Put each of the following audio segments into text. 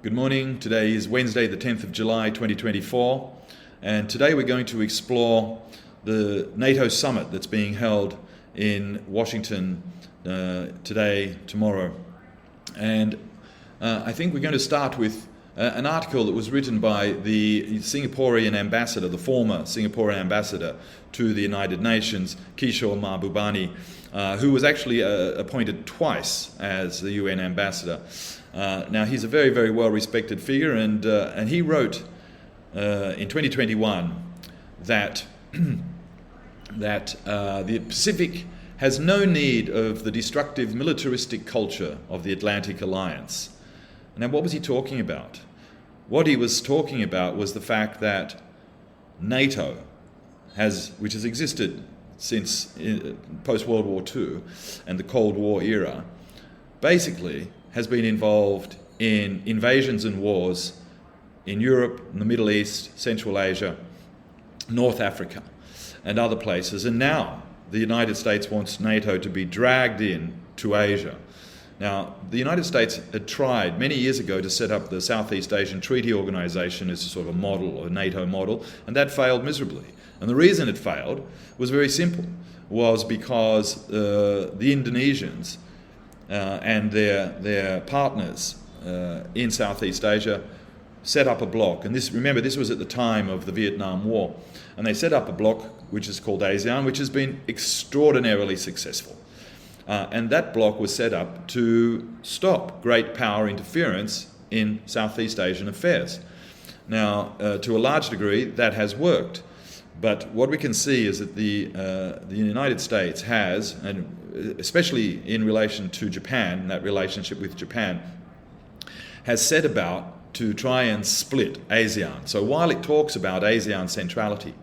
Good morning. Today is Wednesday, the 10th of July, 2024, and today we're going to explore the NATO Summit that's being held in Washington today, tomorrow. And I think we're going to start with an article that was written by the Singaporean ambassador, the former Singaporean ambassador to the United Nations, Kishore Mahbubani, who was actually appointed twice as the UN ambassador. Now, he's a very, very well-respected figure, and he wrote in 2021 that the Pacific has no need of the destructive militaristic culture of the Atlantic Alliance. Now, what was he talking about? What he was talking about was the fact that NATO, which has existed since post-World War II and the Cold War era, basically has been involved in invasions and wars in Europe, in the Middle East, Central Asia, North Africa, and other places. And now the United States wants NATO to be dragged in to Asia. Now, the United States had tried many years ago to set up the Southeast Asian Treaty Organization as a sort of a model, or a NATO model, and that failed miserably. And the reason it failed was very simple, was because the Indonesians and their partners in Southeast Asia set up a bloc. And remember, this was at the time of the Vietnam War. And they set up a bloc which is called ASEAN, which has been extraordinarily successful. And that bloc was set up to stop great power interference in Southeast Asian affairs. Now, to a large degree, that has worked. But what we can see is that the United States has, and especially in relation to Japan, that relationship with Japan, has set about to try and split ASEAN. So while it talks about ASEAN centrality,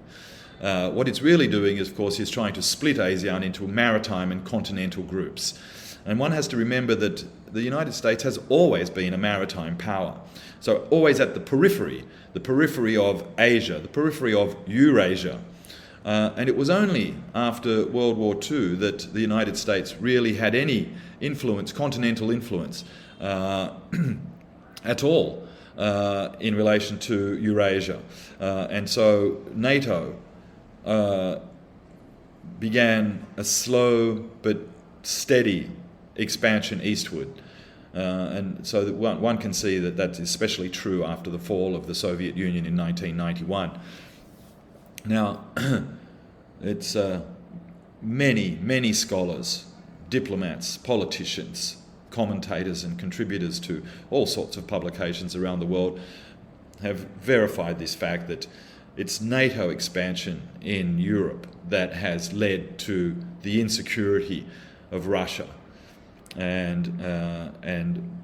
what it's really doing, of course, is trying to split ASEAN into maritime and continental groups. And one has to remember that the United States has always been a maritime power. So always at the periphery of Asia, the periphery of Eurasia. And it was only after World War II that the United States really had any influence, continental influence, at all in relation to Eurasia. And so NATO began a slow but steady expansion eastward. And so that one can see that that's especially true after the fall of the Soviet Union in 1991. Now, it's many scholars, diplomats, politicians, commentators and contributors to all sorts of publications around the world have verified this fact that it's NATO expansion in Europe that has led to the insecurity of Russia and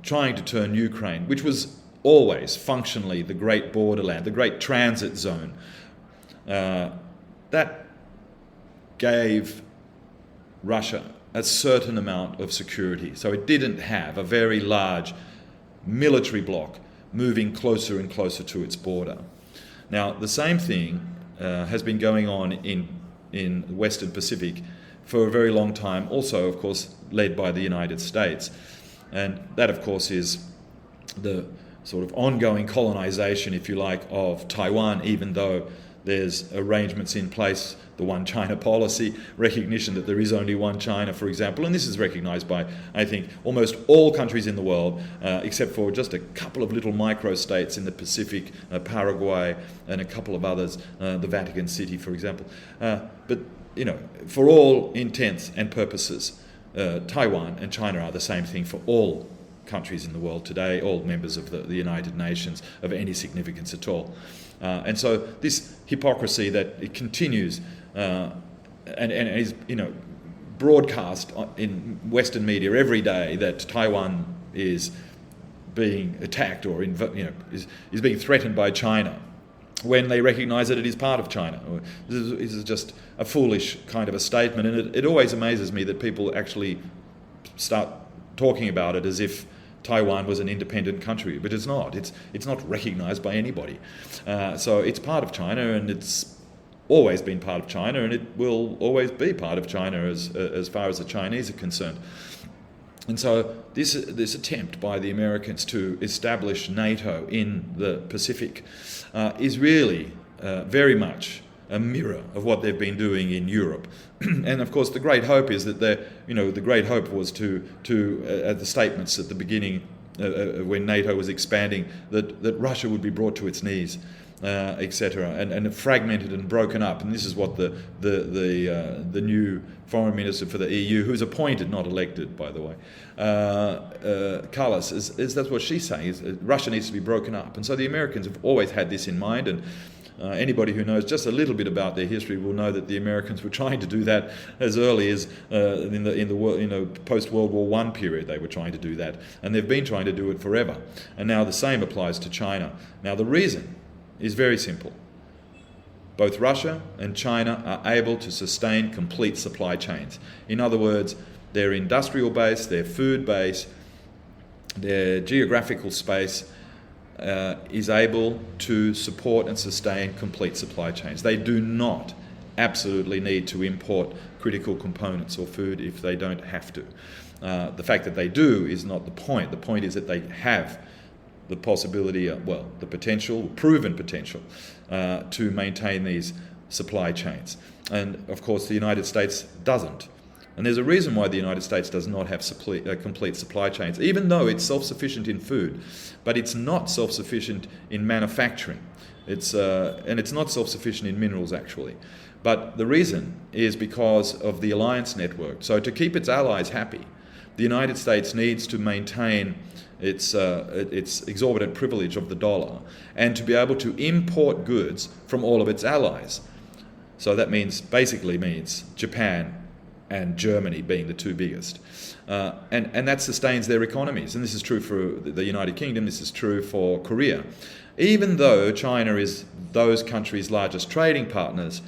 trying to turn Ukraine, which was always functionally the great borderland, the great transit zone, that gave Russia a certain amount of security. So it didn't have a very large military bloc moving closer and closer to its border. Now, the same thing has been going on in the Western Pacific for a very long time, also, of course, led by the United States. And that, of course, is the sort of ongoing colonization, if you like, of Taiwan, even though there's arrangements in place, the One China policy, recognition that there is only one China, for example, and this is recognized by, I think, almost all countries in the world, except for just a couple of little micro-states in the Pacific, Paraguay, and a couple of others, the Vatican City, for example. But, you know, for all intents and purposes, Taiwan and China are the same thing for all countries in the world today, all members of the United Nations of any significance at all. And so this hypocrisy that it continues and is, you know, broadcast in Western media every day that Taiwan is being attacked or is being threatened by China when they recognise that it is part of China. This is just a foolish kind of a statement, and it always amazes me that people actually start talking about it as if Taiwan was an independent country, but it's not. It's not recognised by anybody. So it's part of China, and it's always been part of China, and it will always be part of China as far as the Chinese are concerned. And so this attempt by the Americans to establish NATO in the Pacific is really very much a mirror of what they've been doing in Europe. And of course the great hope is that the great hope was to the statements at the beginning when NATO was expanding, that Russia would be brought to its knees, etc., and fragmented and broken up. And this is what the new foreign minister for the EU, who's appointed, not elected, by the way, Callas, is that's what she's saying, is Russia needs to be broken up. And so the Americans have always had this in mind, and anybody who knows just a little bit about their history will know that the Americans were trying to do that as early as in the post-World War I period. They were trying to do that, and they've been trying to do it forever. And now the same applies to China. Now the reason is very simple. Both Russia and China are able to sustain complete supply chains. In other words, their industrial base, their food base, their geographical space is able to support and sustain complete supply chains. They do not absolutely need to import critical components or food if they don't have to. The fact that they do is not the point. The point is that they have the possibility, the potential, proven potential, to maintain these supply chains. And of course the United States doesn't. And there's a reason why the United States does not have complete supply chains, even though it's self-sufficient in food, but it's not self-sufficient in manufacturing. And it's not self-sufficient in minerals, actually. But the reason is because of the alliance network. So to keep its allies happy, the United States needs to maintain its exorbitant privilege of the dollar, and to be able to import goods from all of its allies. So that basically means Japan and Germany being the two biggest. And that sustains their economies. And this is true for the United Kingdom, this is true for Korea. Even though China is those countries' largest trading partners,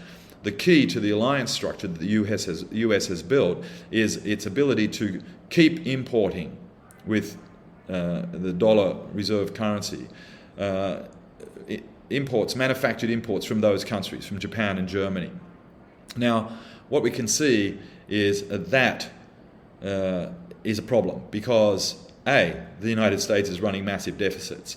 the key to the alliance structure that the US has built is its ability to keep importing with the dollar reserve currency, manufactured imports from those countries, from Japan and Germany. Now, what we can see is that is a problem because A, the United States is running massive deficits.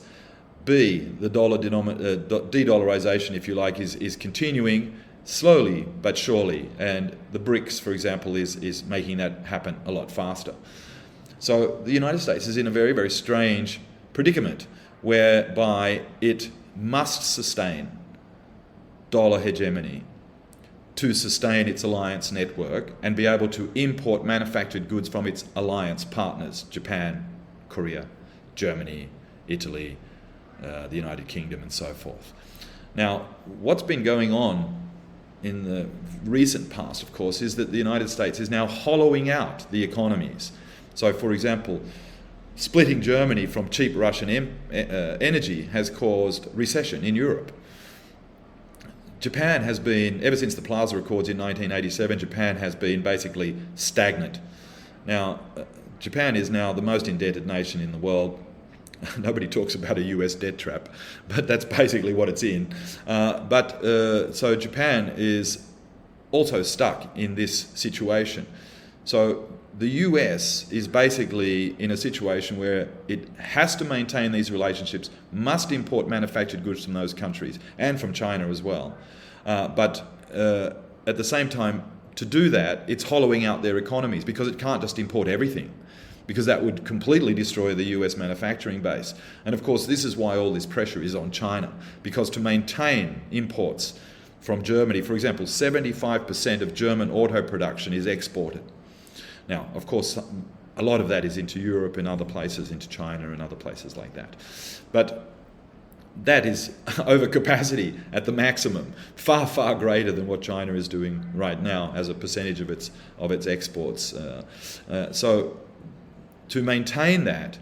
B, the dollar de-dollarization, if you like, is continuing slowly but surely, and the BRICS, for example, is making that happen a lot faster. So the United States is in a very, very strange predicament whereby it must sustain dollar hegemony to sustain its alliance network and be able to import manufactured goods from its alliance partners, Japan, Korea, Germany, Italy, the United Kingdom, and so forth. Now, what's been going on in the recent past, of course, is that the United States is now hollowing out the economies. So, for example, splitting Germany from cheap Russian energy has caused recession in Europe. Japan has been, ever since the Plaza Accords in 1987, Japan has been basically stagnant. Now, Japan is now the most indebted nation in the world. Nobody talks about a US debt trap, but that's basically what it's in. So Japan is also stuck in this situation. So the US is basically in a situation where it has to maintain these relationships, must import manufactured goods from those countries and from China as well. But at the same time, to do that, it's hollowing out their economies because it can't just import everything, because that would completely destroy the US manufacturing base. And of course, this is why all this pressure is on China, because to maintain imports from Germany, for example, 75% of German auto production is exported. Now, of course, a lot of that is into Europe and other places, into China and other places like that. But that is overcapacity at the maximum, far, far greater than what China is doing right now as a percentage of its exports. So to maintain that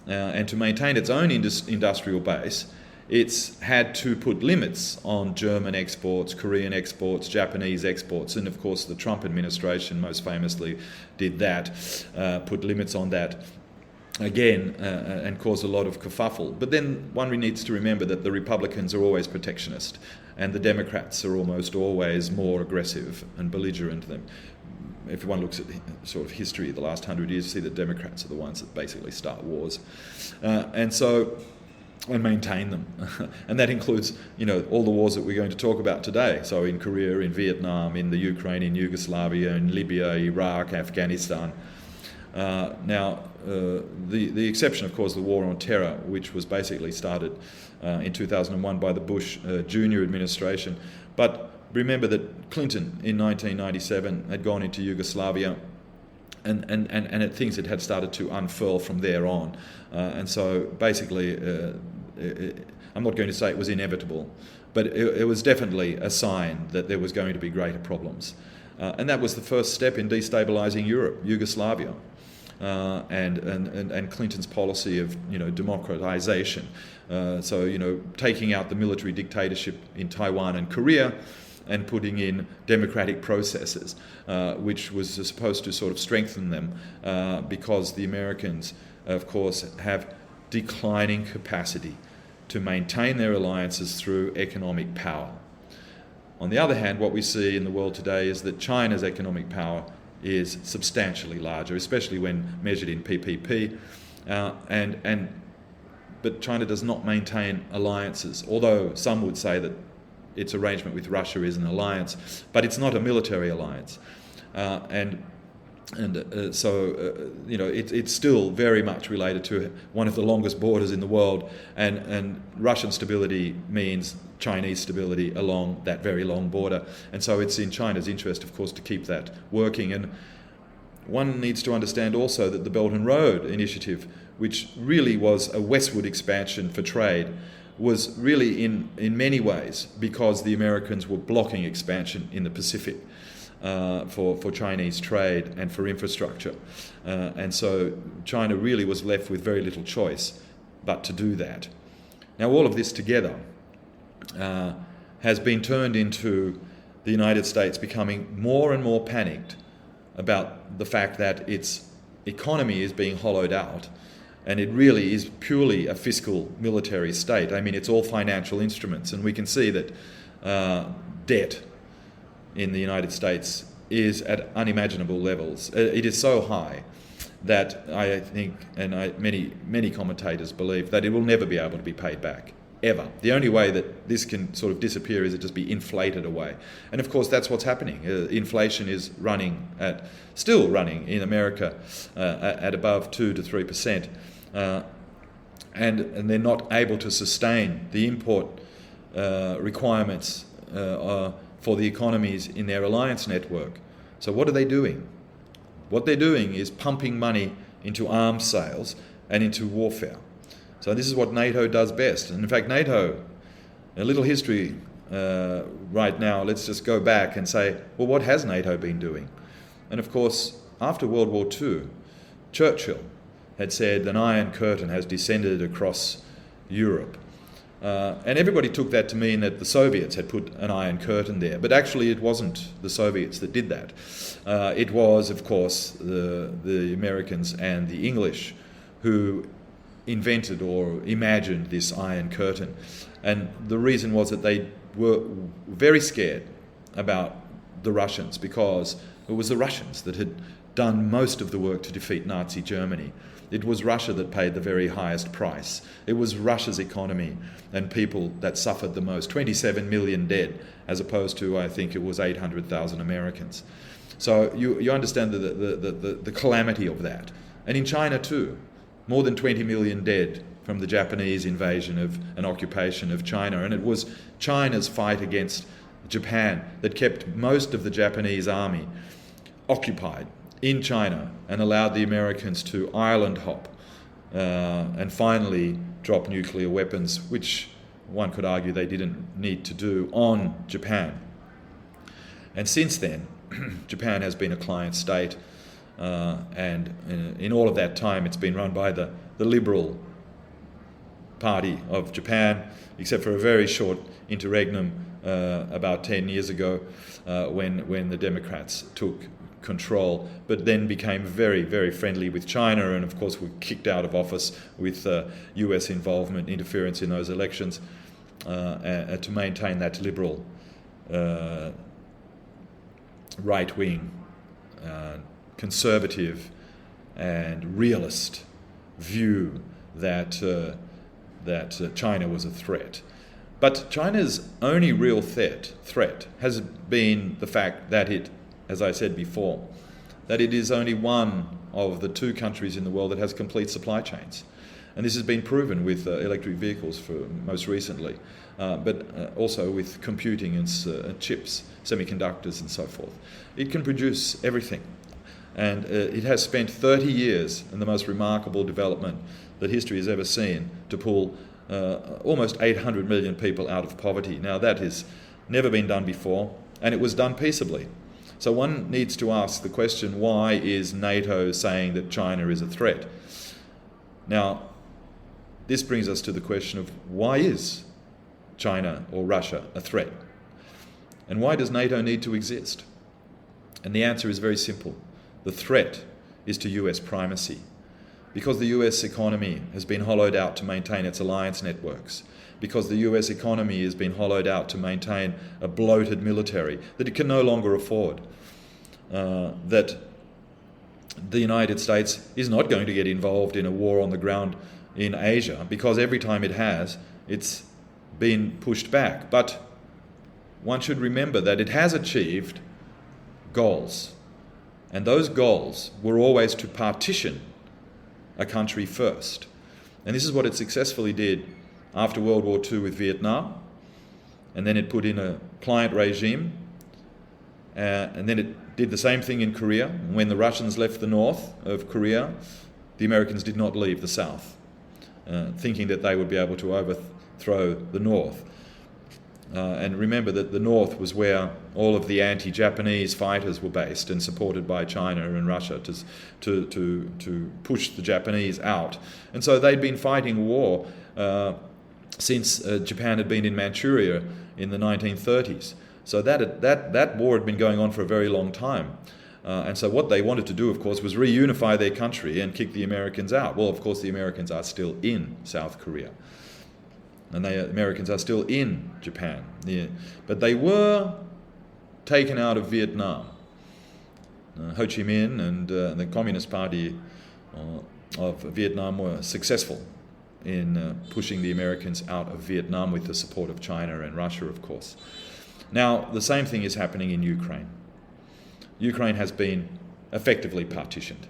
and to maintain its own industrial base, it's had to put limits on German exports, Korean exports, Japanese exports, and of course the Trump administration most famously did that, put limits on that again, and caused a lot of kerfuffle. But then one needs to remember that the Republicans are always protectionist, and the Democrats are almost always more aggressive and belligerent. if one looks at sort of history of the last 100 years, you see that Democrats are the ones that basically start wars. And maintain them. And that includes, all the wars that we're going to talk about today. So in Korea, in Vietnam, in the Ukraine, in Yugoslavia, in Libya, Iraq, Afghanistan. The exception, of course, the war on terror, which was basically started in 2001 by the Bush Jr. administration. But remember that Clinton in 1997 had gone into Yugoslavia, and things had started to unfurl from there on. And so basically, I'm not going to say it was inevitable, but it was definitely a sign that there was going to be greater problems. And that was the first step in destabilizing Europe, Yugoslavia, and Clinton's policy of democratization. So taking out the military dictatorship in Taiwan and Korea, and putting in democratic processes, which was supposed to sort of strengthen them, because the Americans, of course, have declining capacity to maintain their alliances through economic power. On the other hand, what we see in the world today is that China's economic power is substantially larger, especially when measured in PPP, but China does not maintain alliances, although some would say that its arrangement with Russia is an alliance, but it's not a military alliance. It's still very much related to one of the longest borders in the world, and Russian stability means Chinese stability along that very long border. And so it's in China's interest, of course, to keep that working. And one needs to understand also that the Belt and Road Initiative, which really was a westward expansion for trade, was really in many ways because the Americans were blocking expansion in the Pacific for Chinese trade and for infrastructure. And so China really was left with very little choice but to do that. Now all of this together has been turned into the United States becoming more and more panicked about the fact that its economy is being hollowed out. And it really is purely a fiscal military state. I mean, it's all financial instruments. And we can see that debt in the United States is at unimaginable levels. It is so high that I think, and many commentators believe, that it will never be able to be paid back, ever. The only way that this can sort of disappear is it just be inflated away. And of course, that's what's happening. Inflation is still running in America at above 2 to 3%. And they're not able to sustain the import requirements for the economies in their alliance network. So what are they doing? What they're doing is pumping money into arms sales and into warfare. So this is what NATO does best. And in fact, NATO, a little history right now, let's just go back and say, well, what has NATO been doing? And of course, after World War II, Churchill had said an iron curtain has descended across Europe. And everybody took that to mean that the Soviets had put an iron curtain there. But actually it wasn't the Soviets that did that. It was, of course, the Americans and the English who invented or imagined this iron curtain. And the reason was that they were very scared about the Russians because it was the Russians that had done most of the work to defeat Nazi Germany. It was Russia that paid the very highest price. It was Russia's economy and people that suffered the most. 27 million dead, as opposed to, I think it was 800,000 Americans. So you understand the calamity of that. And in China too, more than 20 million dead from the Japanese invasion of an occupation of China. And it was China's fight against Japan that kept most of the Japanese army occupied in China and allowed the Americans to island hop and finally drop nuclear weapons, which one could argue they didn't need to do, on Japan. And since then, Japan has been a client state, and in all of that time it's been run by the Liberal Party of Japan, except for a very short interregnum about 10 years ago when the Democrats took control, but then became very, very friendly with China, and of course were kicked out of office with US involvement, interference in those elections, to maintain that liberal right-wing conservative and realist view that China was a threat. But China's only real threat has been the fact that it, as I said before, that it is only one of the two countries in the world that has complete supply chains. And this has been proven with electric vehicles for most recently, but also with computing and chips, semiconductors and so forth. It can produce everything. And it has spent 30 years in the most remarkable development that history has ever seen to pull almost 800 million people out of poverty. Now that has never been done before, and it was done peaceably. So one needs to ask the question, why is NATO saying that China is a threat? Now, this brings us to the question of, why is China or Russia a threat? And why does NATO need to exist? And the answer is very simple. The threat is to US primacy. Because the US economy has been hollowed out to maintain its alliance networks, because the US economy has been hollowed out to maintain a bloated military that it can no longer afford, that the United States is not going to get involved in a war on the ground in Asia, because every time it has, it's been pushed back. But one should remember that it has achieved goals, and those goals were always to partition a country first. And this is what it successfully did after World War II with Vietnam, and then it put in a client regime, and then it did the same thing in Korea. When the Russians left the north of Korea, the Americans did not leave the south, thinking that they would be able to overthrow the north. And remember that the north was where all of the anti-Japanese fighters were based and supported by China and Russia to push the Japanese out. And so they'd been fighting war since Japan had been in Manchuria in the 1930s. So that war had been going on for a very long time. And so what they wanted to do, of course, was reunify their country and kick the Americans out. Well, of course, the Americans are still in South Korea. And the Americans are still in Japan. Yeah. But they were taken out of Vietnam. Ho Chi Minh and the Communist Party of Vietnam were successful in pushing the Americans out of Vietnam with the support of China and Russia, of course. Now, the same thing is happening in Ukraine. Ukraine has been effectively partitioned.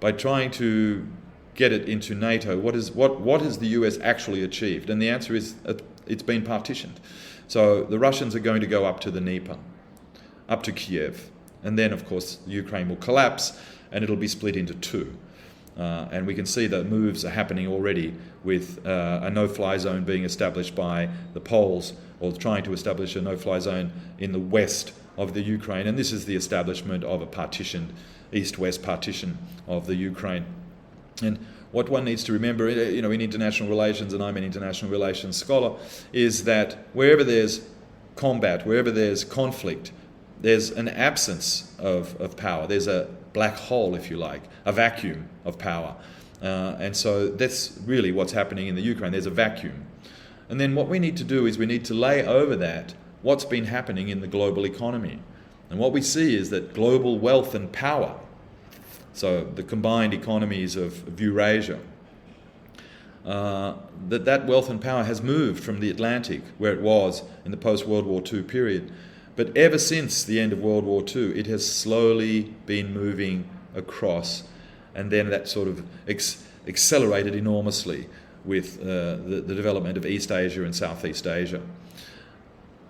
By trying to get it into NATO, what has the US actually achieved? And the answer is it's been partitioned. So the Russians are going to go up to the Dnieper, up to Kiev, and then of course Ukraine will collapse and it'll be split into two. And we can see that moves are happening already with a no-fly zone being established by the Poles, or trying to establish a no-fly zone in the west of the Ukraine. And this is the establishment of a partitioned, east-west partition of the Ukraine. And what one needs to remember, in international relations, and I'm an international relations scholar, is that wherever there's combat, wherever there's conflict, there's an absence of power. There's a black hole, if you like, a vacuum of power. And so that's really what's happening in the Ukraine. There's a vacuum. And then what we need to do is we need to lay over that what's been happening in the global economy. And what we see is that global wealth and power, so the combined economies of Eurasia, that wealth and power has moved from the Atlantic, where it was in the post-World War II period. But ever since the end of World War II, it has slowly been moving across, and then that sort of accelerated enormously with the development of East Asia and Southeast Asia.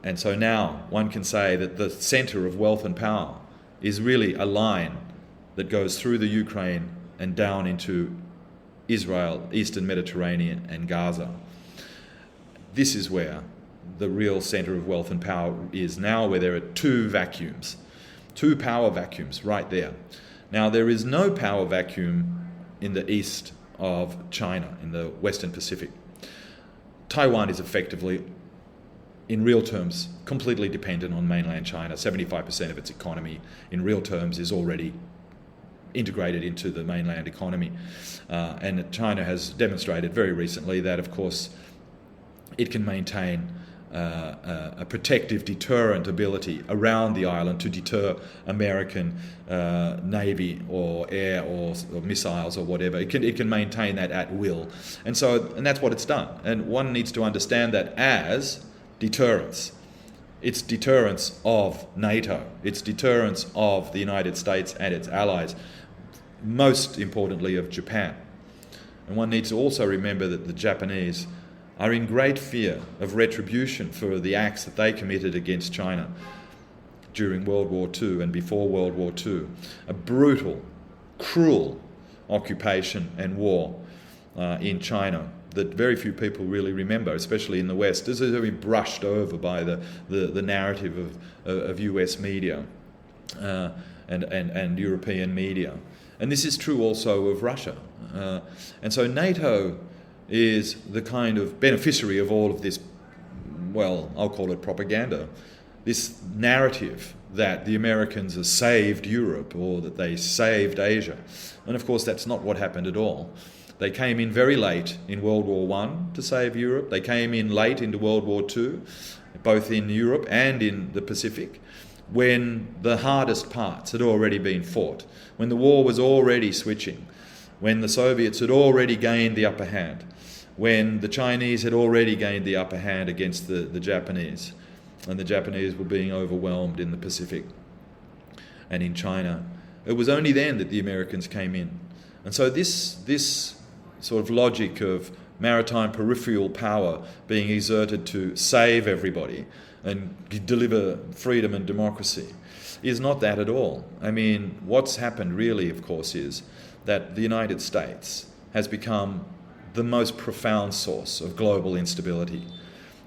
And so now one can say that the center of wealth and power is really a line that goes through the Ukraine and down into Israel, Eastern Mediterranean and Gaza. This is where the real center of wealth and power is now, where there are two power vacuums right there. Now, there is no power vacuum in the east of China, in the Western Pacific. Taiwan is effectively, in real terms, completely dependent on mainland China. 75% of its economy, in real terms, is already integrated into the mainland economy. And China has demonstrated very recently that, of course, it can maintain a protective deterrent ability around the island to deter American navy or air or missiles or whatever. It can maintain that at will, and that's what it's done. And one needs to understand that as deterrence. It's deterrence of NATO. It's deterrence of the United States and its allies, most importantly of Japan. And one needs to also remember that the Japanese are in great fear of retribution for the acts that they committed against China during World War II and before World War II. A brutal, cruel occupation and war in China that very few people really remember, especially in the West. This is very brushed over by the narrative of US media and European media. And this is true also of Russia. And so NATO is the kind of beneficiary of all of this, well, I'll call it propaganda, this narrative that the Americans have saved Europe or that they saved Asia. And of course that's not what happened at all. They came in very late in World War I to save Europe. They came in late into World War II, both in Europe and in the Pacific, when the hardest parts had already been fought, when the war was already switching, when the Soviets had already gained the upper hand, when the Chinese had already gained the upper hand against the Japanese, and the Japanese were being overwhelmed in the Pacific and in China. It was only then that the Americans came in. And so this sort of logic of maritime peripheral power being exerted to save everybody and deliver freedom and democracy is not that at all. I mean, what's happened really, of course, is that the United States has become the most profound source of global instability.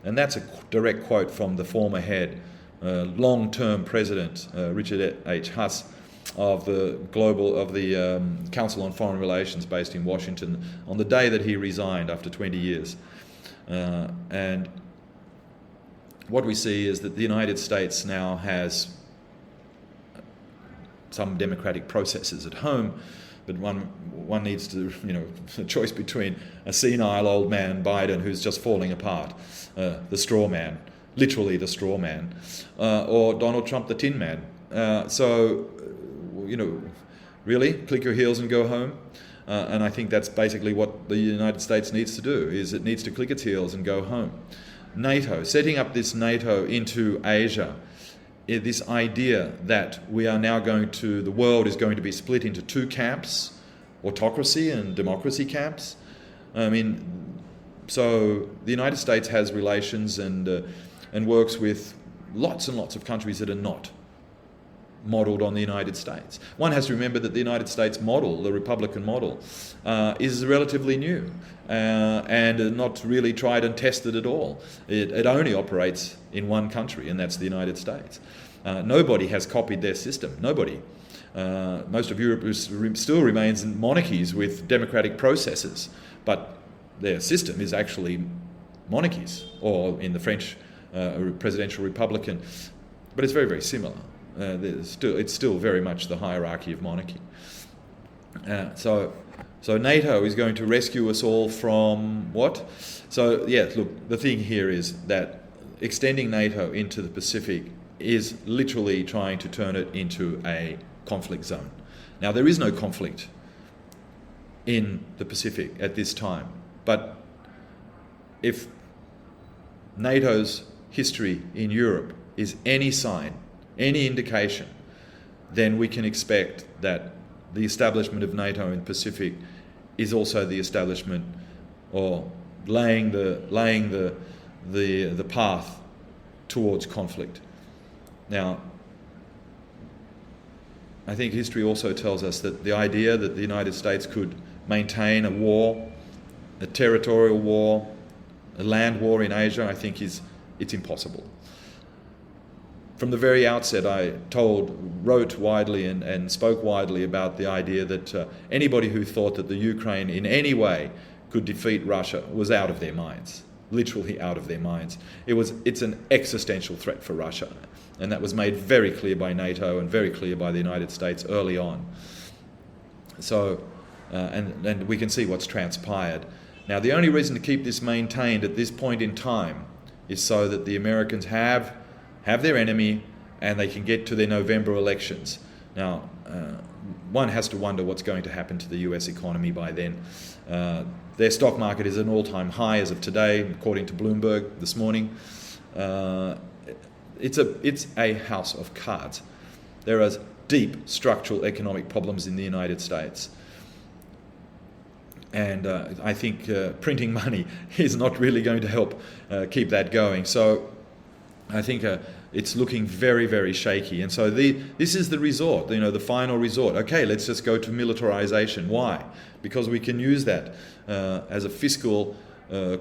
And that's a direct quote from the former head, long-term president, Richard H. Huss, of the Council on Foreign Relations based in Washington on the day that he resigned after 20 years. And what we see is that the United States now has some democratic processes at home, but one needs to, a choice between a senile old man, Biden, who's just falling apart, the straw man, literally the straw man, or Donald Trump, the tin man. Really, click your heels and go home. And I think that's basically what the United States needs to do, is it needs to click its heels and go home. NATO, setting up this NATO into Asia, this idea that the world is going to be split into two camps, autocracy and democracy camps. I mean, so the United States has relations and works with lots and lots of countries that are not modelled on the United States. One has to remember that the United States model, the Republican model, is relatively new and not really tried and tested at all. It only operates in one country, and that's the United States. Nobody has copied their system. Nobody. Most of Europe still remains in monarchies with democratic processes, but their system is actually monarchies, or in the French presidential republican. But it's very, very similar. It's still very much the hierarchy of monarchy. So NATO is going to rescue us all from what? So, yeah, look, the thing here is that extending NATO into the Pacific is literally trying to turn it into a conflict zone. Now, there is no conflict in the Pacific at this time, but if NATO's history in Europe is any sign, any indication, then we can expect that the establishment of NATO in the Pacific is also the establishment or laying the path towards conflict. Now, I think history also tells us that the idea that the United States could maintain a war, a territorial war, a land war in Asia, I think it's impossible. From the very outset, I wrote widely and spoke widely about the idea that anybody who thought that the Ukraine in any way could defeat Russia was out of their minds, literally out of their minds. It's an existential threat for Russia, and that was made very clear by NATO and very clear by the United States early on. So, and we can see what's transpired. Now, the only reason to keep this maintained at this point in time is so that the Americans have their enemy and they can get to their November elections. Now, one has to wonder what's going to happen to the US economy by then. Their stock market is at an all-time high as of today, according to Bloomberg this morning. It's a house of cards. There are deep structural economic problems in the United States. And I think printing money is not really going to help keep that going. So I think it's looking very, very shaky. And so this is the resort, the final resort. Okay, let's just go to militarization. Why? Because we can use that as a fiscal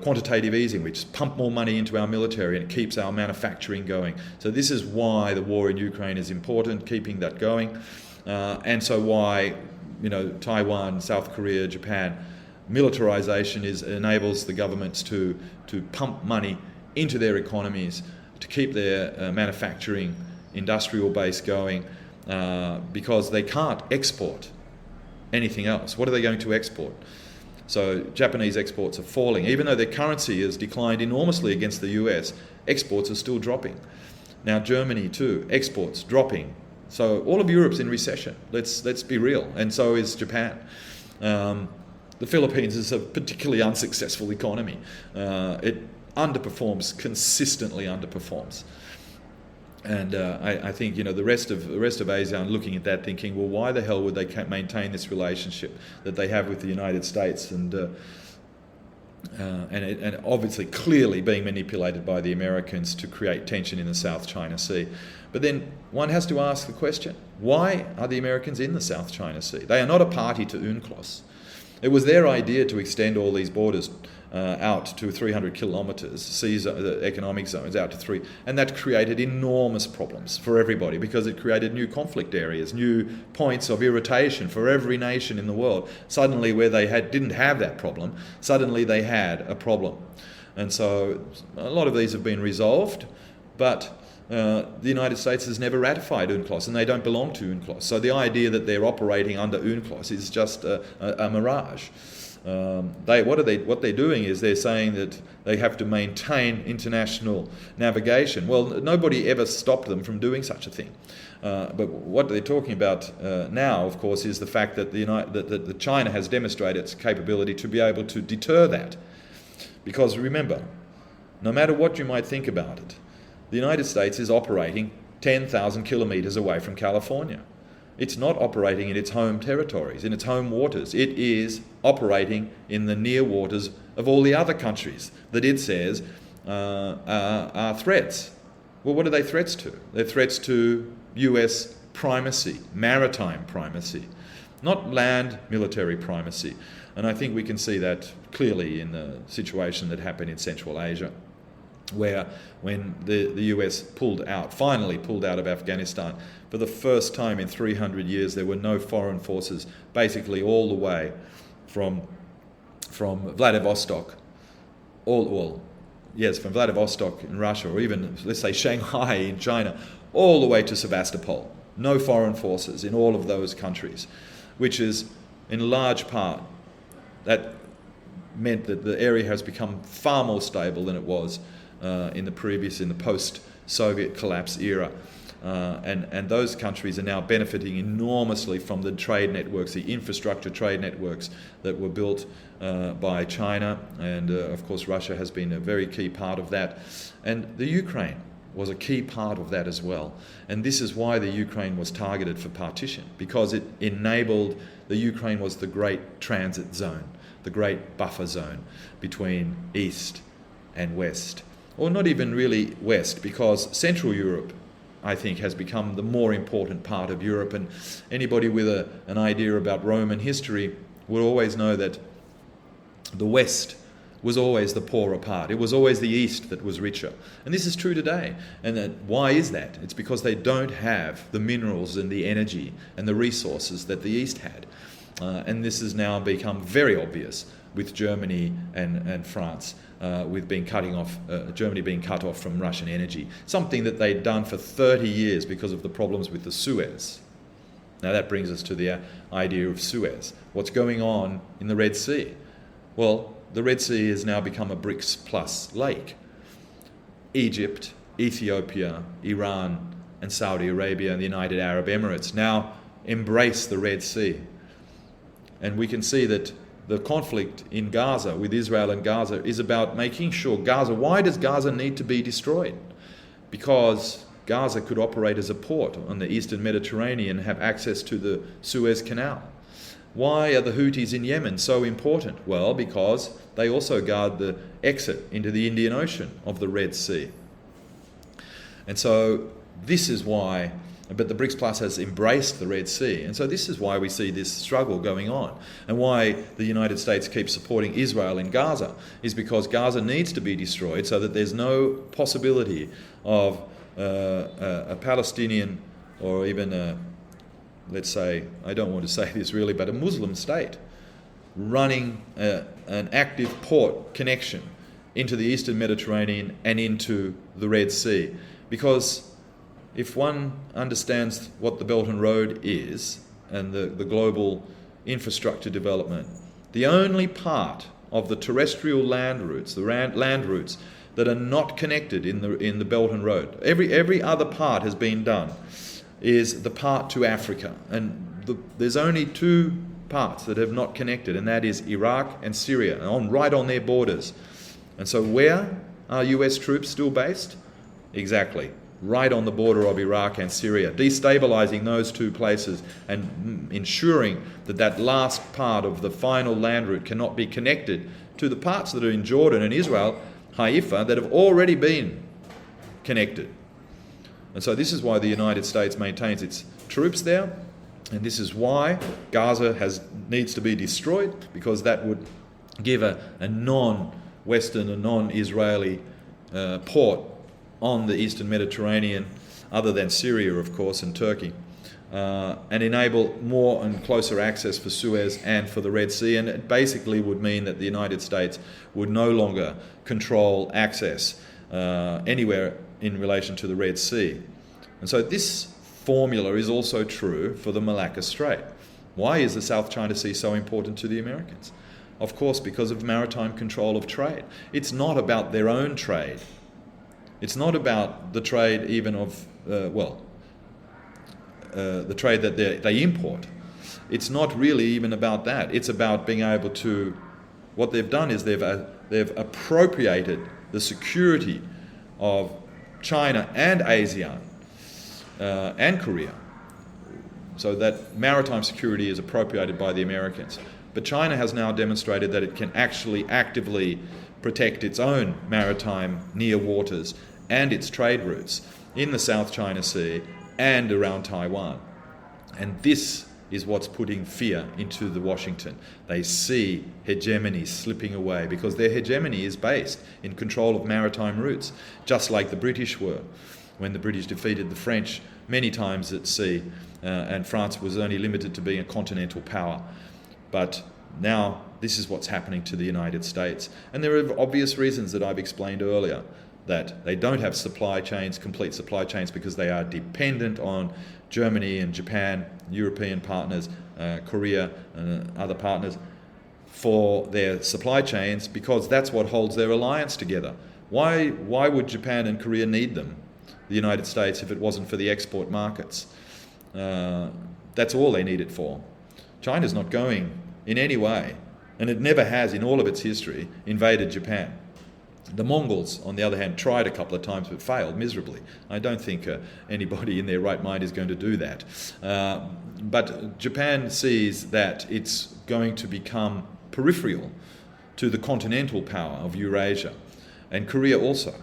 quantitative easing. We just pump more money into our military and it keeps our manufacturing going. So this is why the war in Ukraine is important, keeping that going. And so why, Taiwan, South Korea, Japan, militarization enables the governments to pump money into their economies to keep their manufacturing industrial base going because they can't export anything else. What are they going to export? So Japanese exports are falling. Even though their currency has declined enormously against the US, exports are still dropping. Now Germany too, exports dropping. So all of Europe's in recession. Let's be real. And so is Japan. The Philippines is a particularly unsuccessful economy. It consistently underperforms. And I think the rest of Asia are looking at that, thinking, well, why the hell would they maintain this relationship that they have with the United States, and obviously clearly being manipulated by the Americans to create tension in the South China Sea. But then one has to ask the question: why are the Americans in the South China Sea? They are not a party to UNCLOS. It was their idea to extend all these borders out to 300 kilometres, the economic zones out to 3, and that created enormous problems for everybody because it created new conflict areas, new points of irritation for every nation in the world. Suddenly, where they didn't have that problem, suddenly they had a problem. And so a lot of these have been resolved, but the United States has never ratified UNCLOS, and they don't belong to UNCLOS. So the idea that they're operating under UNCLOS is just a mirage. What they're doing is they're saying that they have to maintain international navigation. Well, nobody ever stopped them from doing such a thing. But what they're talking about now, of course, is the fact that that China has demonstrated its capability to be able to deter that. Because remember, no matter what you might think about it, the United States is operating 10,000 kilometres away from California. It's not operating in its home territories, in its home waters. It is operating in the near waters of all the other countries that it says are threats. Well, what are they threats to? They're threats to US primacy, maritime primacy, not land military primacy. And I think we can see that clearly in the situation that happened in Central Asia, where when the US finally pulled out of Afghanistan, for the first time in 300 years, there were no foreign forces, basically all the way from Vladivostok, from Vladivostok in Russia, or even, let's say, Shanghai in China, all the way to Sevastopol. No foreign forces in all of those countries, which is, in large part, that meant that the area has become far more stable than it was in the post-Soviet collapse era. And those countries are now benefiting enormously from the trade networks, the infrastructure trade networks that were built by China. And of course, Russia has been a very key part of that. And the Ukraine was a key part of that as well. And this is why the Ukraine was targeted for partition, because it enabled, the Ukraine was the great transit zone, the great buffer zone between East and West. Or not even really West, because Central Europe, I think, has become the more important part of Europe. And anybody with an idea about Roman history will always know that the West was always the poorer part. It was always the East that was richer. And this is true today. And why is that? It's because they don't have the minerals and the energy and the resources that the East had. And this has now become very obvious with Germany and France, with Germany being cut off from Russian energy, something that they'd done for 30 years because of the problems with the Suez. Now that brings us to the idea of Suez. What's going on in the Red Sea? Well, the Red Sea has now become a BRICS plus lake. Egypt, Ethiopia, Iran, and Saudi Arabia and the United Arab Emirates now embrace the Red Sea. And we can see that the conflict in Gaza, with Israel and Gaza, is about making sure why does Gaza need to be destroyed? Because Gaza could operate as a port on the eastern Mediterranean and have access to the Suez Canal. Why are the Houthis in Yemen so important? Well, because they also guard the exit into the Indian Ocean of the Red Sea. And so this is why, but the BRICS Plus has embraced the Red Sea. And so this is why we see this struggle going on, and why the United States keeps supporting Israel in Gaza, is because Gaza needs to be destroyed so that there's no possibility of a Palestinian, or even let's say, I don't want to say this really, but a Muslim state running an active port connection into the eastern Mediterranean and into the Red Sea. Because if one understands what the Belt and Road is and the global infrastructure development, the only part of the terrestrial land routes, land routes that are not connected in the Belt and Road, every other part has been done, is the part to Africa. And there's only two parts that have not connected, and that is Iraq and Syria, right on their borders. And so where are US troops still based? Exactly, right on the border of Iraq and Syria, destabilizing those two places and ensuring that last part of the final land route cannot be connected to the parts that are in Jordan and Israel, Haifa, that have already been connected. And so this is why the United States maintains its troops there, and this is why Gaza needs to be destroyed, because that would give a non-Western, a non-Israeli port on the eastern Mediterranean, other than Syria, of course, and Turkey, and enable more and closer access for Suez and for the Red Sea. And it basically would mean that the United States would no longer control access anywhere in relation to the Red Sea. And so this formula is also true for the Malacca Strait. Why is the South China Sea so important to the Americans? Of course, because of maritime control of trade. It's not about their own trade. It's not about the trade even of, the trade that they import. It's not really even about that. It's about being able to, what they've done is they've appropriated the security of China and ASEAN and Korea, so that maritime security is appropriated by the Americans. But China has now demonstrated that it can actually actively protect its own maritime near waters and its trade routes in the South China Sea and around Taiwan. And this is what's putting fear into the Washington. They see hegemony slipping away because their hegemony is based in control of maritime routes, just like the British were when the British defeated the French many times at sea, and France was only limited to being a continental power. But now this is what's happening to the United States. And there are obvious reasons that I've explained earlier, that they don't have supply chains, complete supply chains, because they are dependent on Germany and Japan, European partners, Korea and other partners for their supply chains, because that's what holds their alliance together. Why would Japan and Korea need them, the United States, if it wasn't for the export markets? That's all they need it for. China's not going in any way, and it never has in all of its history, invaded Japan. The Mongols, on the other hand, tried a couple of times but failed miserably. I don't think anybody in their right mind is going to do that. But Japan sees that it's going to become peripheral to the continental power of Eurasia, and Korea also.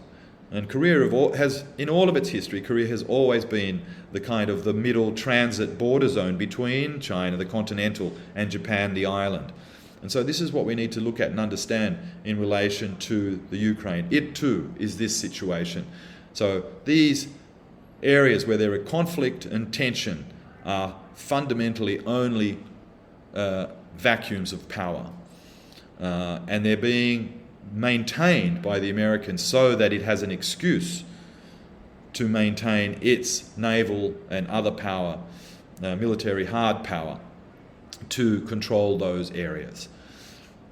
And Korea has, in all of its history, Korea has always been the kind of the middle transit border zone between China, the continental, and Japan, the island. And so this is what we need to look at and understand in relation to the Ukraine. It too is this situation. So these areas where there are conflict and tension are fundamentally only vacuums of power. And they're being maintained by the Americans so that it has an excuse to maintain its naval and other power, military hard power, to control those areas.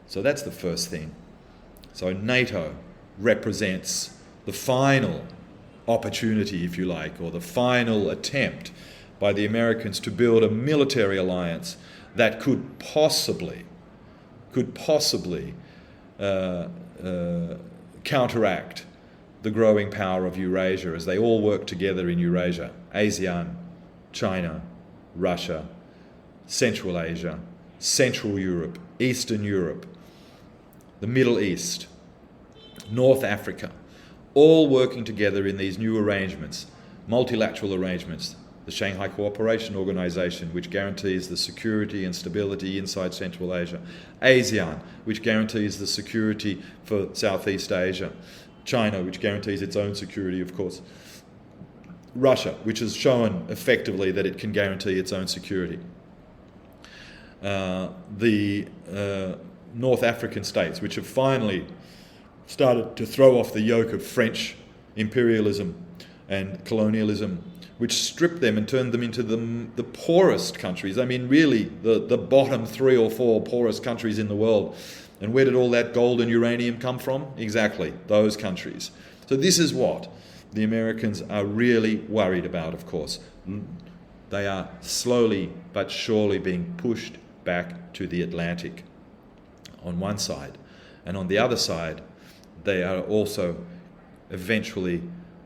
So that's the first thing. So NATO represents the final opportunity, if you like, or the final attempt by the Americans to build a military alliance that could possibly counteract the growing power of Eurasia as they all work together in Eurasia: ASEAN, China, Russia, Central Asia, Central Europe, Eastern Europe, the Middle East, North Africa, all working together in these new arrangements, multilateral arrangements. The Shanghai Cooperation Organization, which guarantees the security and stability inside Central Asia. ASEAN, which guarantees the security for Southeast Asia. China, which guarantees its own security, of course. Russia, which has shown effectively that it can guarantee its own security. The North African states, which have finally started to throw off the yoke of French imperialism and colonialism, which stripped them and turned them into the poorest countries. I mean, really, the bottom 3 or 4 poorest countries in the world. And where did all that gold and uranium come from? Exactly, those countries. So this is what the Americans are really worried about, of course. They are slowly but surely being pushed back to the Atlantic on one side. And on the other side, they are also eventually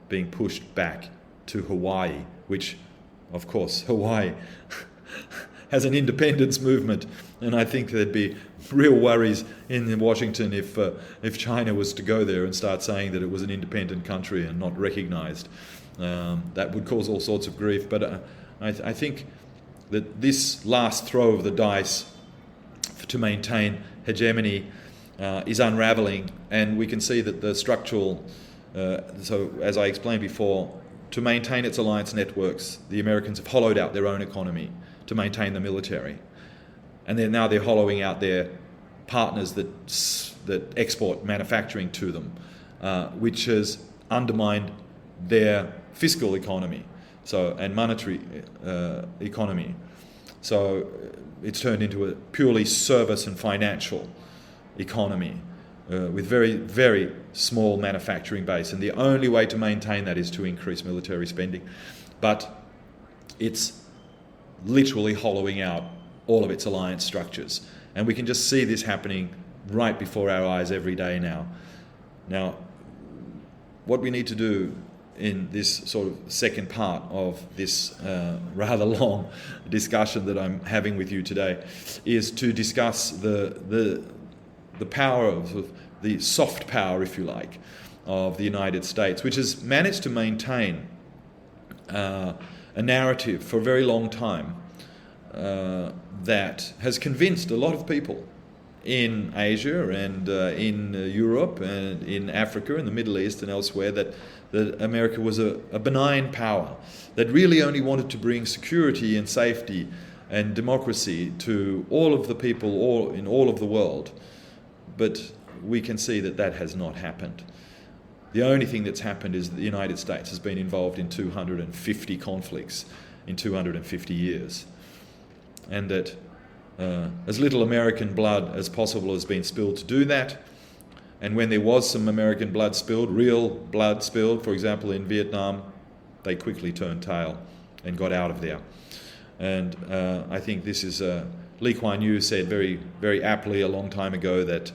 being pushed back to Hawaii, which, of course, Hawaii has an independence movement, and I think there'd be real worries in Washington if China was to go there and start saying that it was an independent country and not recognized. That would cause all sorts of grief. But I think that this last throw of the dice to maintain hegemony is unraveling, and we can see that the structural, so as I explained before, to maintain its alliance networks, the Americans have hollowed out their own economy to maintain the military. And then now they're hollowing out their partners that export manufacturing to them, which has undermined their fiscal economy and monetary economy. So it's turned into a purely service and financial economy with very, very small manufacturing base. And the only way to maintain that is to increase military spending. But it's literally hollowing out all of its alliance structures. And we can just see this happening right before our eyes every day now. Now, what we need to do in this sort of second part of this rather long discussion that I'm having with you today is to discuss the power of the soft power, if you like, of the United States, which has managed to maintain a narrative for a very long time that has convinced a lot of people in Asia and in Europe and in Africa and the Middle East and elsewhere that America was a benign power that really only wanted to bring security and safety and democracy to all of the people in all of the world. But we can see that that has not happened. The only thing that's happened is that the United States has been involved in 250 conflicts in 250 years. And that as little American blood as possible has been spilled to do that. And when there was some American blood spilled, real blood spilled, for example in Vietnam, they quickly turned tail and got out of there. And I think this is, Lee Kuan Yew said very, very aptly a long time ago that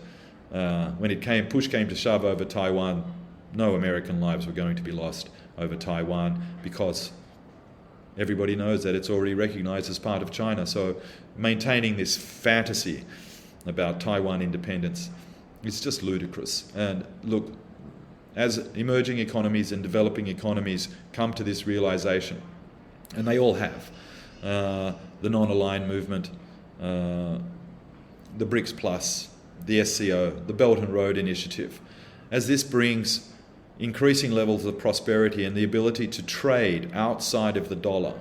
when push came to shove over Taiwan, no American lives were going to be lost over Taiwan because everybody knows that it's already recognized as part of China. So maintaining this fantasy about Taiwan independence is just ludicrous. And look, as emerging economies and developing economies come to this realization, and they all have, the non-aligned movement, the BRICS Plus, the SCO, the Belt and Road Initiative, as this brings increasing levels of prosperity and the ability to trade outside of the dollar,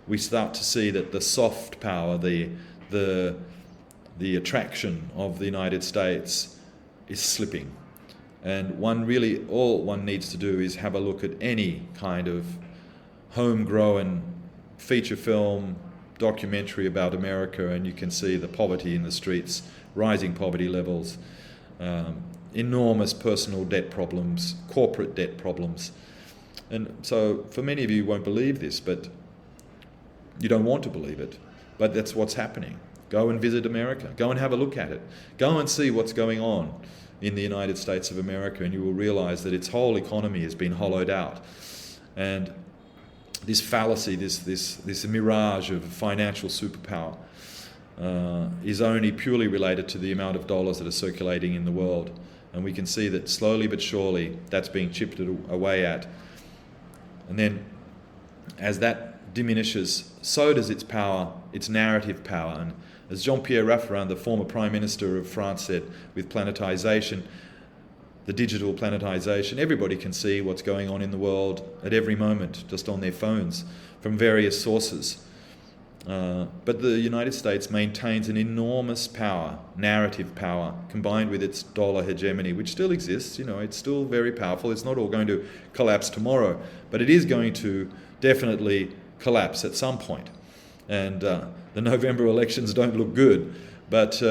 we start to see that the soft power, the attraction of the United States is slipping. And all one needs to do is have a look at any kind of homegrown feature film, documentary about America, and you can see the poverty in the streets, rising poverty levels, enormous personal debt problems, corporate debt problems. And so for many of you won't believe this, but you don't want to believe it, but that's what's happening. Go and visit America. Go and have a look at it. Go and see what's going on in the United States of America, and you will realize that its whole economy has been hollowed out. And this fallacy, this mirage of financial superpower is only purely related to the amount of dollars that are circulating in the world. And we can see that slowly but surely that's being chipped away at. And then as that diminishes, so does its power, its narrative power. And as Jean-Pierre Raffarin, the former Prime Minister of France, said, with planetization, the digital planetization, everybody can see what's going on in the world at every moment, just on their phones, from various sources. But the United States maintains an enormous power, narrative power, combined with its dollar hegemony, which still exists. It's still very powerful. It's not all going to collapse tomorrow, but it is going to definitely collapse at some point. And the November elections don't look good, but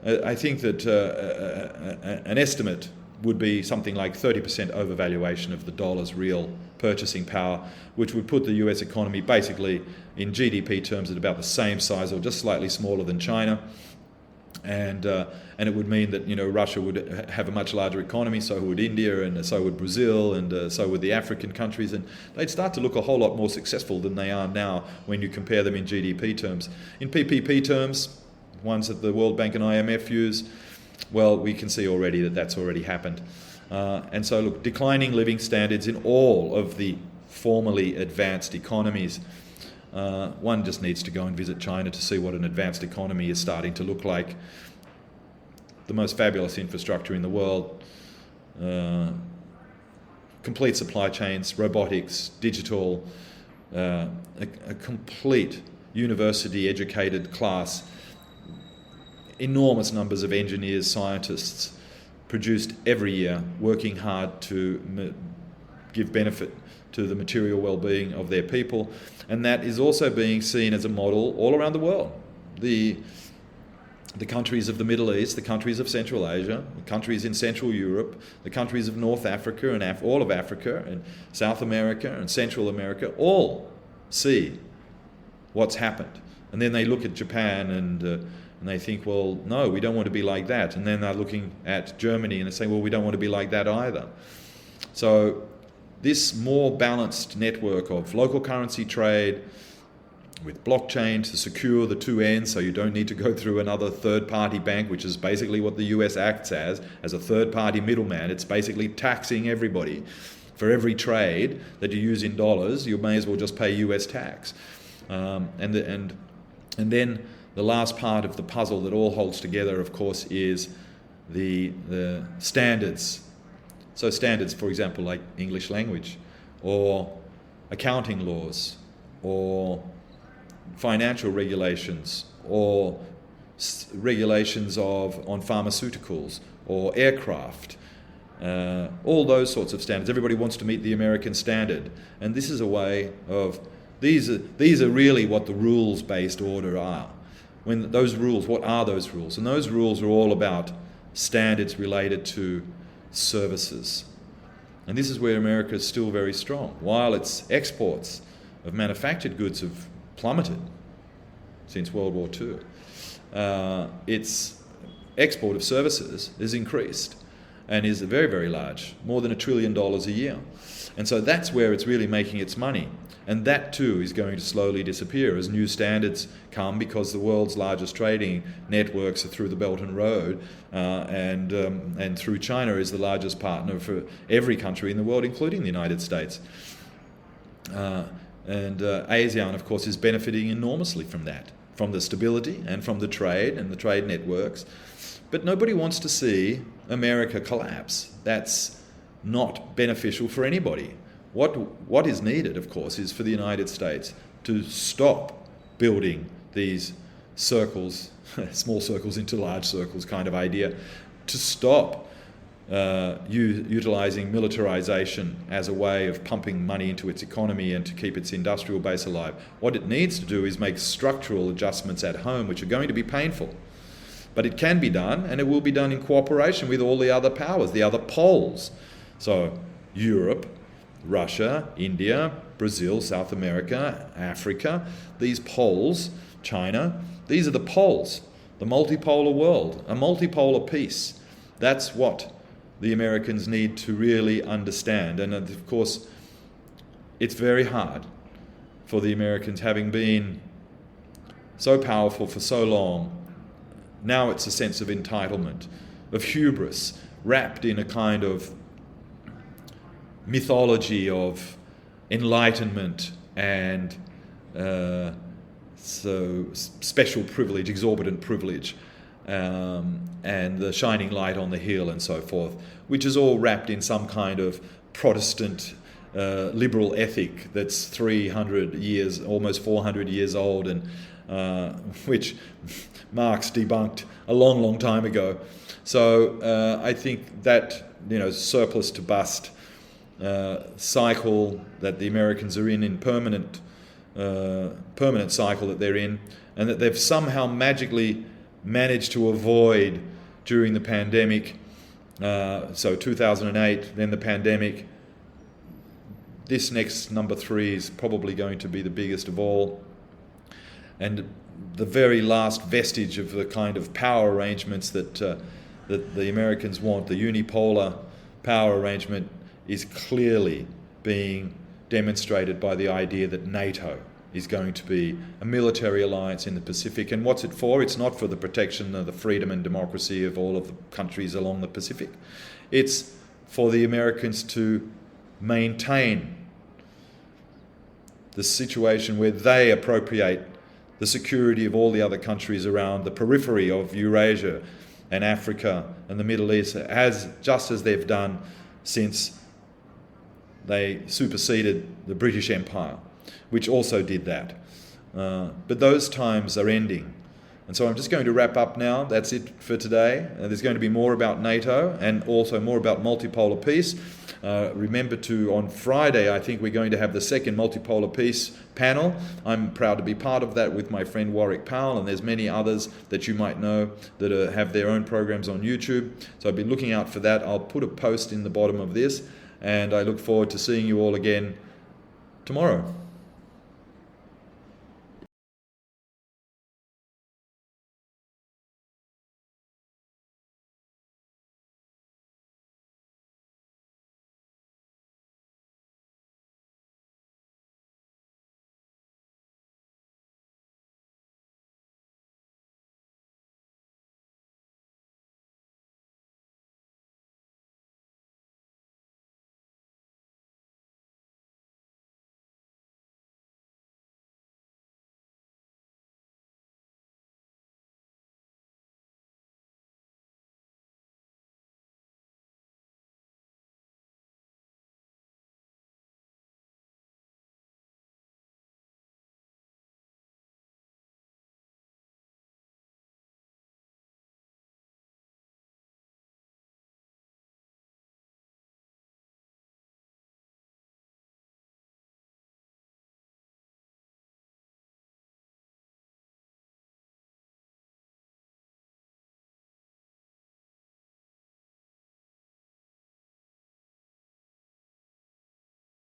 I think that an estimate would be something like 30% overvaluation of the dollar's real purchasing power, which would put the US economy basically in GDP terms at about the same size or just slightly smaller than China. And it would mean that Russia would have a much larger economy, so would India, and so would Brazil, and so would the African countries, and they'd start to look a whole lot more successful than they are now when you compare them in GDP terms. In PPP terms, ones that the World Bank and IMF use, well, we can see already that that's already happened. And so, look, declining living standards in all of the formerly advanced economies. One just needs to go and visit China to see what an advanced economy is starting to look like. The most fabulous infrastructure in the world, complete supply chains, robotics, digital, a complete university-educated class, enormous numbers of engineers, scientists produced every year, working hard to give benefit to the material well-being of their people. And that is also being seen as a model all around the world. The countries of the Middle East, the countries of Central Asia, the countries in Central Europe, the countries of North Africa and all of Africa and South America and Central America all see what's happened. And then they look at Japan and they think, well, no, we don't want to be like that. And then they're looking at Germany and they're saying, well, we don't want to be like that either. So this more balanced network of local currency trade with blockchain to secure the two ends, so you don't need to go through another third-party bank, which is basically what the US acts as a third-party middleman. It's basically taxing everybody. For every trade that you use in dollars, you may as well just pay US tax. And then the last part of the puzzle that all holds together, of course, is the standards. So standards, for example, like English language, or accounting laws, or financial regulations, or regulations on pharmaceuticals, or aircraft, all those sorts of standards. Everybody wants to meet the American standard, and this is a way of these are really what the rules-based order are. When those rules, what are those rules? And those rules are all about standards related to services. And this is where America is still very strong. While its exports of manufactured goods have plummeted since World War II, its export of services has increased and is very, very large, more than $1 trillion a year. And so that's where it's really making its money. And that too is going to slowly disappear as new standards come, because the world's largest trading networks are through the Belt and Road, and through China is the largest partner for every country in the world, including the United States. And ASEAN, of course, is benefiting enormously from that, from the stability and from the trade and the trade networks. But nobody wants to see America collapse. That's not beneficial for anybody. What is needed, of course, is for the United States to stop building these circles, small circles into large circles kind of idea, to stop utilizing militarization as a way of pumping money into its economy and to keep its industrial base alive. What it needs to do is make structural adjustments at home, which are going to be painful. But it can be done, and it will be done in cooperation with all the other powers, the other poles. So Europe, Russia, India, Brazil, South America, Africa, these poles, China, these are the poles, the multipolar world, a multipolar peace. That's what the Americans need to really understand. And of course, it's very hard for the Americans, having been so powerful for so long. Now it's a sense of entitlement, of hubris, wrapped in a kind of mythology of enlightenment and so special privilege, exorbitant privilege, and the shining light on the hill and so forth, which is all wrapped in some kind of Protestant liberal ethic that's 300 years, almost 400 years old, and which Marx debunked a long, long time ago. So I think that, surplus to bust cycle that the Americans are in permanent cycle that they're in, and that they've somehow magically managed to avoid during the pandemic. So 2008, then the pandemic. This next number 3 is probably going to be the biggest of all. And the very last vestige of the kind of power arrangements that the Americans want, the unipolar power arrangement, is clearly being demonstrated by the idea that NATO is going to be a military alliance in the Pacific. And what's it for? It's not for the protection of the freedom and democracy of all of the countries along the Pacific. It's for the Americans to maintain the situation where they appropriate the security of all the other countries around the periphery of Eurasia and Africa and the Middle East, just as they've done since they superseded the British Empire, which also did that. But those times are ending. And so I'm just going to wrap up now. That's it for today. There's going to be more about NATO and also more about multipolar peace. Remember on Friday, I think we're going to have the second multipolar peace panel. I'm proud to be part of that with my friend Warwick Powell, and there's many others that you might know that have their own programs on YouTube. So I'll be looking out for that. I'll put a post in the bottom of this, and I look forward to seeing you all again tomorrow.